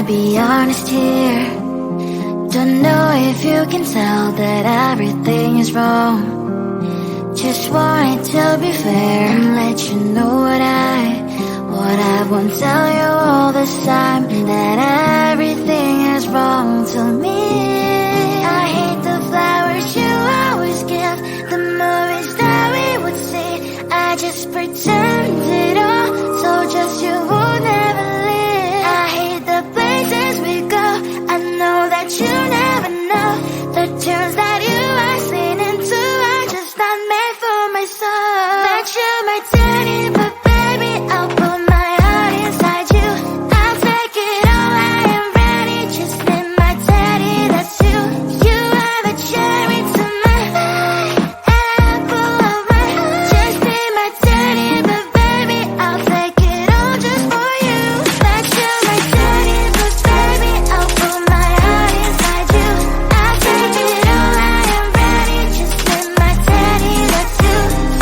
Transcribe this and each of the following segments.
be honest here. Don't know if you can tell that everything is wrong. Just wanted to be fair and let you know what I won't tell you all this time, that everything is wrong to me. I hate the flowers you always give, the movies that we would see. I just pretended all, so just you would never leave. I hate the places we go, I know that you never know the turns that you are seen into. I just not made for my soul. That you might turn it, but baby, I'll put my heart inside you. I'll take it all, I am ready. Just need my teddy, that's you. You are the cherry to my apple of my eye. Just need my teddy, but baby, I'll take it all just for you. That you might turn it, but baby, I'll put my heart inside you. I'll take it all, I am ready. Just need my teddy, that's you.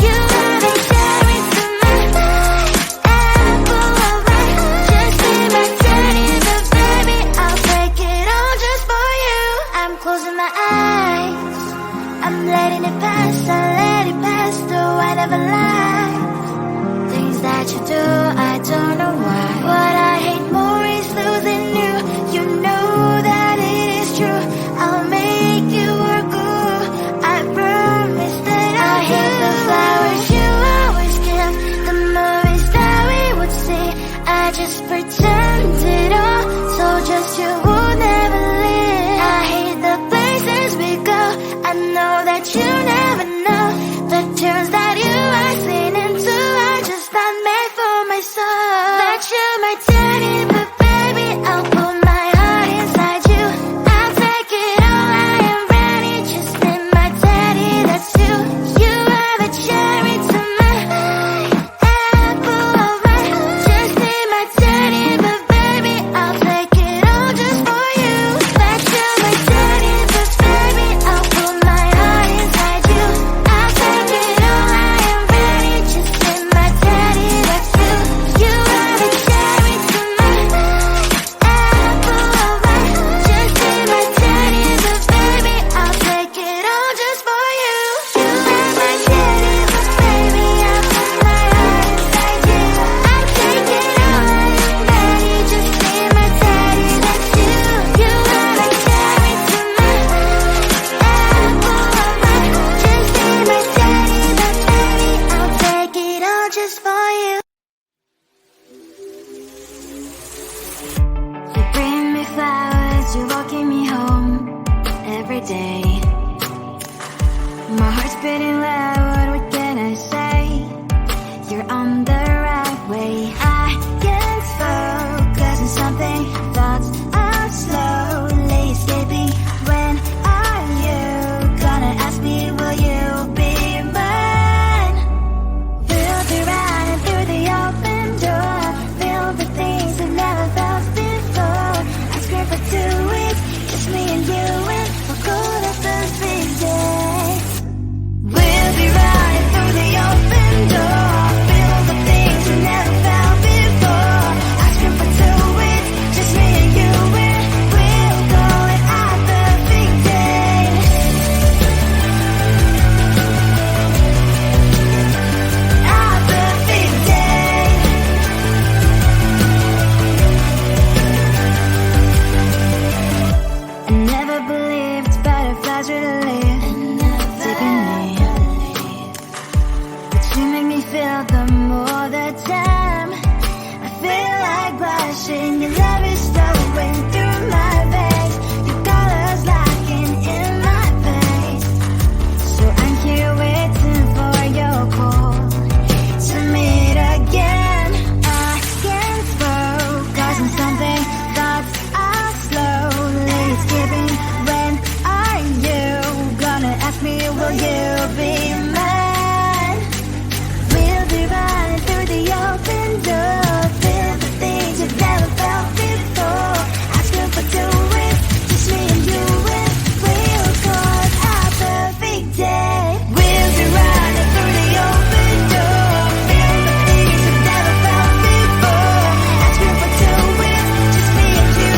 You are the cherry to my apple of my eye. Just need my teddy, but baby, I'll take it all just for you. I'm closing my eyes, I'm letting it pass, I let it pass, though I never lie. Things that you do, I don't know why. What I hate more is losing you. You know that it is true. I'll make you work, ooh, I promise that I hate the flowers you always give, the movies that we would see. I just pretended all, so just you would never leave. I hate the places we go, I know that you never know the turns that you are seen into. I just not made for my soul. That you might turn it, but baby, I'll put my heart inside you. I'll take it all, I am ready. Just need my teddy, that's you. You are the cherry to my apple of my eye. Just need my teddy, but baby, I'll take it all just for you. That you might turn it, but baby, I'll put my heart inside you. I'll take it all, I am ready. Just need my teddy, that's you. You are the cherry to my apple of my eye. Just need my teddy, but baby, I'll take it all just for you. You are my teddy, but baby, I'll put my heart inside you. I'll take it all, I am ready. Just need my teddy, that's you. You are the cherry to my apple of my eye. Just need my teddy, but baby, I'll take it all just for you. You bring me flowers, you walking me home every day. My heart's beating loud, what can I say? You're on the right way. I can't focus on something, thoughts are slowly escaping. When are you gonna ask me, will you be mine? We'll be running through the open door, feel the things we've never felt before. I scream for 2 weeks, just me and you, and we'll go to the big day. We'll be running through the open door, feel the things we never felt before. I scream for 2 weeks, just me and you, and we'll go and at the big day. At the big day. I never believed butterflies would live, taking me. But you make me feel them all the time. I feel like blushing, your love is flowing through my veins, your colors locking in my face. So I'm here waiting for your call to meet again. I can't focus on something, thoughts are slowly escaping. When are you gonna ask me, will you be mine? We'll be running through the open door, feel the things you've never felt before. Ask you for 2 weeks, just me and you, and we'll go at the big day. We'll be running through the open door, feel the things you've never felt before. Ask you for 2 weeks, just me and you,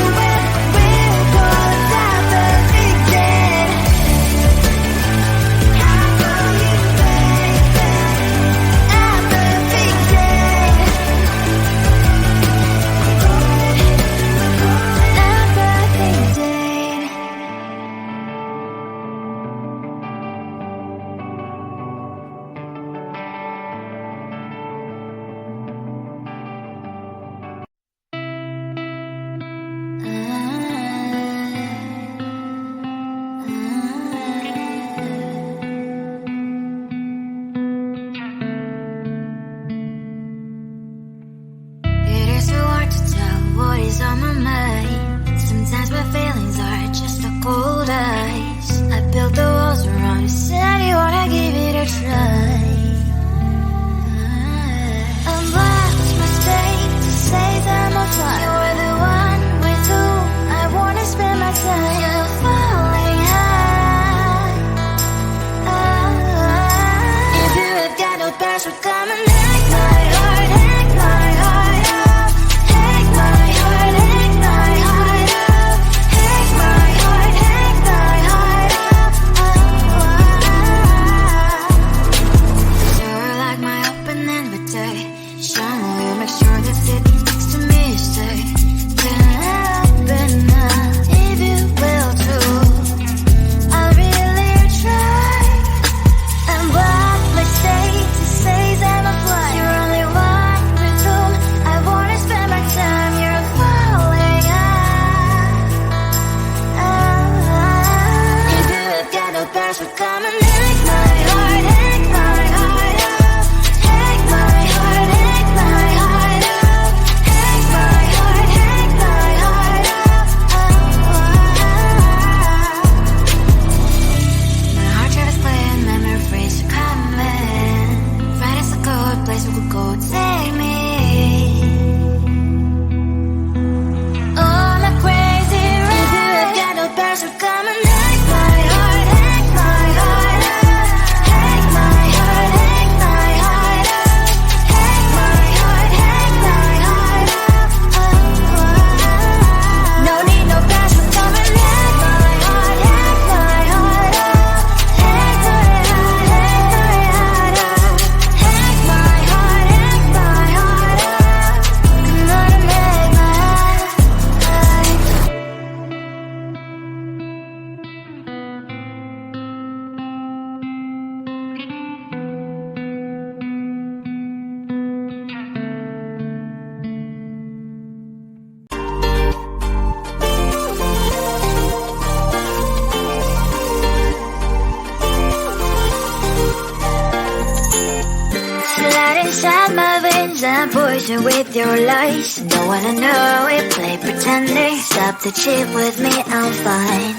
and poison with your lies. Don't wanna know it, play pretending. Stop the cheat with me, I'm fine.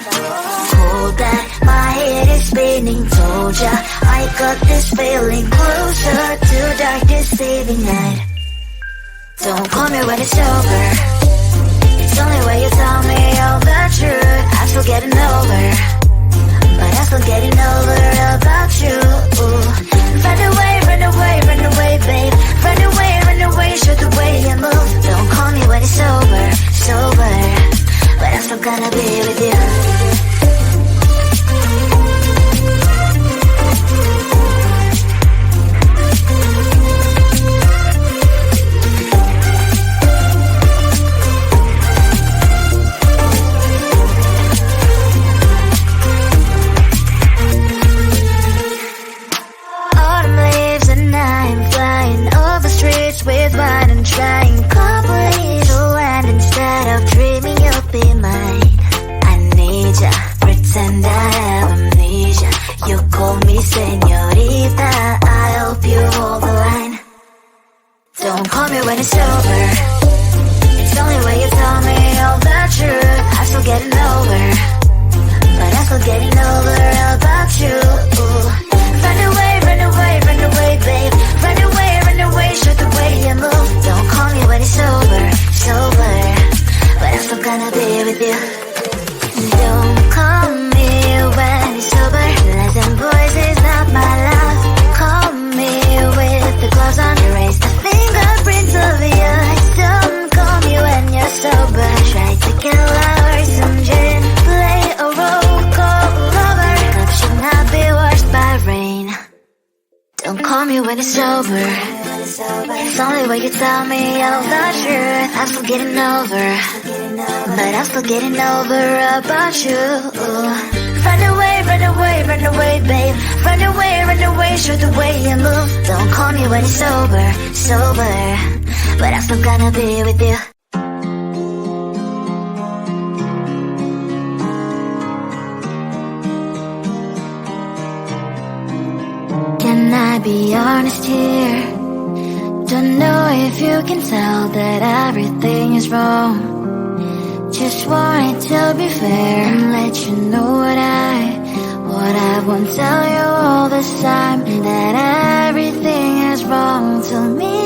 Hold that, my head is spinning. Told ya, I got this feeling. Closer to dark deceiving night. Don't call me when it's over. It's only when you tell me all the truth. I'm still getting over, but I'm still getting over about you. Run away, run away, run away, babe. Run away, show the way you move. Don't call me when it's over, sober, but I'm still gonna be with you. With wine and trying couples to land instead of dreaming you'll be mine. I need ya, pretend I have amnesia. You call me señorita, I hope you hold the line. Don't call me when it's over. It's only when you tell me all the truth. I'm still getting over, but I'm still getting over about you. Run away, run away, run away, babe. Run away, show the way you move. Don't call me when it's over, sober, but I'm still gonna be with you. Don't call me when it's sober. Less than boys is not my love. Call me with the gloves on. Erase the fingerprints of your eyes. Don't call me when you're sober. Try to kill our some gin. Play a role, call lover. Love should not be washed by rain. Don't call me when it's over. It's only when you tell me all the truth. I'm still getting over, but I'm still getting over about you. Run away, run away, run away, babe. Run away, show the way you move. Don't call me when it's over, sober, but I'm still gonna be with you. Can I be honest here? Don't know if you can tell that everything is wrong. Just wanted to be fair and let you know what I won't tell you all this time. That everything is wrong to me.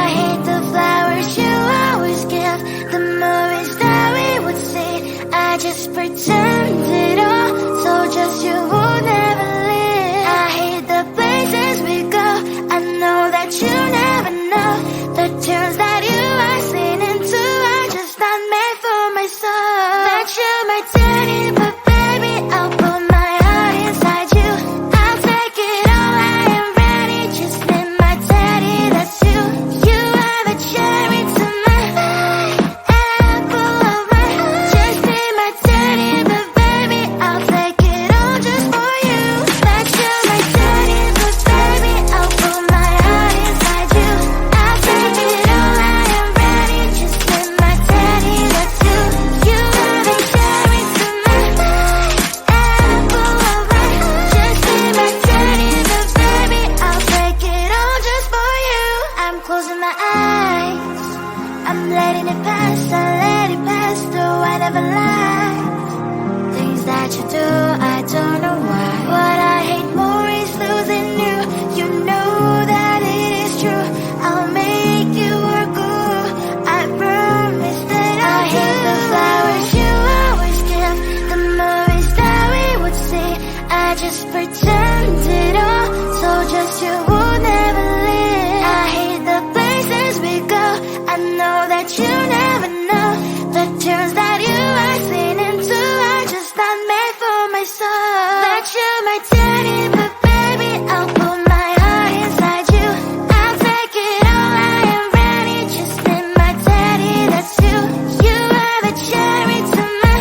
I hate the flowers you always give, the movies that we would see. I just pretended all, so just you would never leave. I hate the places we go. I know that you never know the turns that you are seen into. I just not made for my soul. That you might turn it, but baby, I'll put my heart inside you. I'll take it all, I am ready. Just in my teddy, that's you. You are the cherry to my apple of my eye. Just in my teddy, but baby, I'll take it all just for you. That you might turn it, but baby, I'll put my heart inside you. I'll take it all, I am ready. Just in my teddy, that's you. You are the cherry to my apple of my eye. Just in my teddy, but baby, I'll take it all just for you. I'm closing my eyes, I'm letting it pass, I let it pass through. I never lied. Things that you do, I don't know why. What I hate more is losing you. You know that it is true. I'll make you work good. I promise that I hate the flowers you always give, the movies that we would see. I just pretended all, so just you would never leave. I hate the places we go. I know that you never know the turns that you are seen into. I just not made for my soul. That you might turn it, but baby, I'll put my heart inside you. I'll take it all, I am ready. Just in my teddy, that's you. You are the cherry to my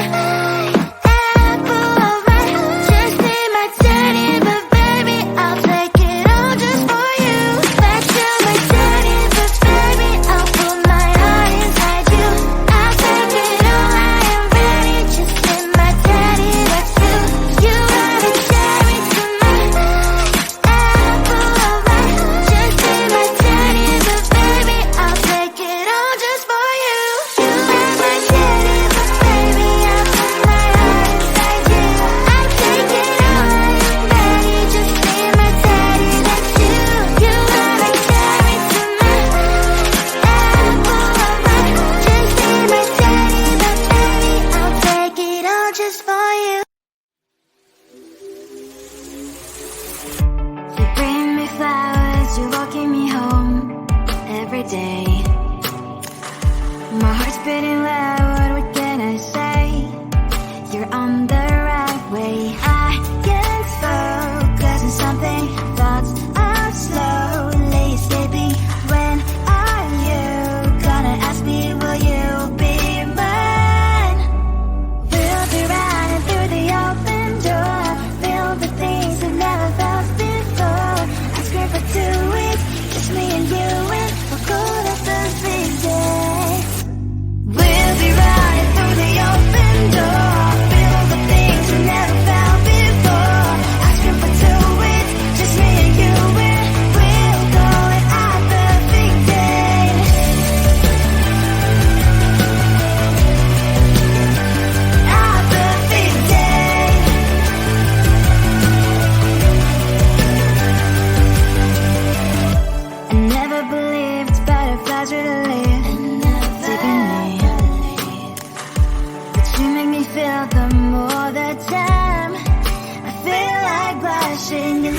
apple of my eye. Just in my teddy, but baby, I'll take it all just for you. That you might turn it, but baby, I'll put my heart inside you. I'll take it all, I am ready. Just in my teddy, that's you. You are You bring me flowers, you're walking me home every day. My heart's beating loud, what can I say? You're on the right way. I can't focus on something, thoughts are slowly escaping. When are you gonna ask me, will you be mine? We'll be running through the open door, filled with things I've never felt before. I scream for 2 weeks, just me and you, and we'll go to the big day. We'll be running through the open door, filled with things we never felt before. I scream for 2 weeks, just me and you, and we'll go and our perfect day. Our perfect day. I never believed butterflies were to live deep in me, but you make me feel them all the time. I feel like blushing. You